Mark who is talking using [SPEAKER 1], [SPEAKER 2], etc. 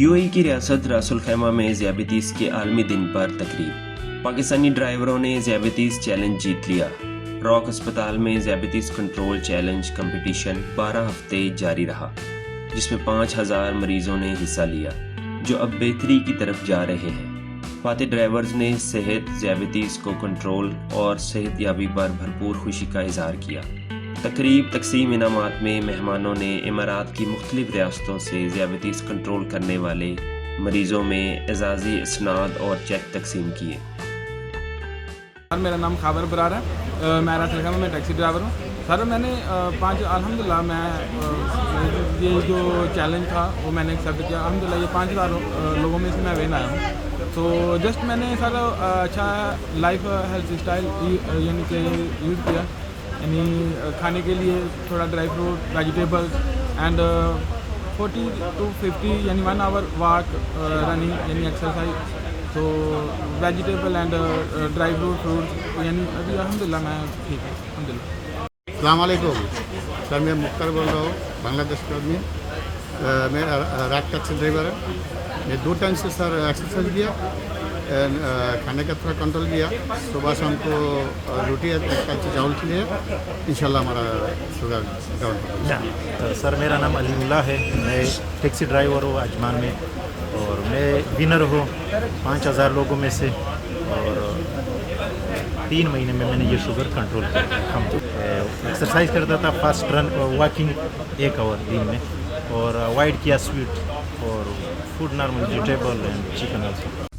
[SPEAKER 1] UAE की रियासत रासुल खैमा में ज़ियाबतीस के आलमी दिन पर तकरीब। पाकिस्तानी ड्राइवरों ने ज़ियाबतीस चैलेंज जीत लिया। रॉक अस्पताल में ज़ियाबतीस कंट्रोल चैलेंज कंपटीशन 12 हफ्ते जारी रहा, जिसमें 5000 मरीजों ने हिस्सा लिया, जो अब बेहतरी की तरफ जा रहे हैं। फाते ड्राइवर्स ने सेहत, ज़ियाबतीस को कंट्रोल और सेहतयाबी पर भरपूर खुशी का इजहार किया। तकरीब तकसीम इनामात में मेहमानों ने इमारात की मुख्तलिफ रियासतों से ज़ियाबतीस कंट्रोल करने वाले मरीज़ों में एजाज़ी इसनाद और चेक तकसीम किए।
[SPEAKER 2] मेरा नाम खाबर बरार है। मैं रासुल खैमा में टैक्सी ड्राइवर हूँ। सर मैंने अल्हम्दुलिल्लाह मैं ये जो चैलेंज था वो मैंने एक्सेप्ट किया। अल्हम्दुलिल्लाह ये 5000 लोगों में से मैं विन आया हूँ। तो जस्ट मैंने सर अच्छा लाइफ हेल्थ स्टाइल यानी कि यूज़ किया, यानी खाने के लिए थोड़ा dry fruit, vegetables and 40 to 50 यानी 1 आवर वॉक, रनिंग यानी एक्सरसाइज, तो वेजिटेबल एंड ड्राई फ्रूट्स यानी अभी अल्हम्दुलिल्लाह मैं ठीक है अल्हम्दुलिल्लाह।
[SPEAKER 3] अस्सलाम वालेकुम सर, मैं मुख्तार बोल रहा हूँ बांग्लादेश का आदमी। मैं रात टैक्सी ड्राइवर है। मैं 2 टाइम से सर एक्सरसाइज किया, खाने का थोड़ा कंट्रोल किया। सुबह शाम को रोटी चावल के लिए इंशाल्लाह हमारा शुगर डाउन होगा।
[SPEAKER 4] तो सर मेरा नाम अलीमुल्लाह है। मैं टैक्सी ड्राइवर हूँ अजमान में और मैं विनर हूँ 5000 लोगों में से, और 3 महीने में मैंने ये शुगर कंट्रोल किया। हम एक्सरसाइज करता था, फास्ट रन, वॉकिंग 1 आवर दिन में, और अवॉइड किया स्वीट और food normal vegetable and chicken.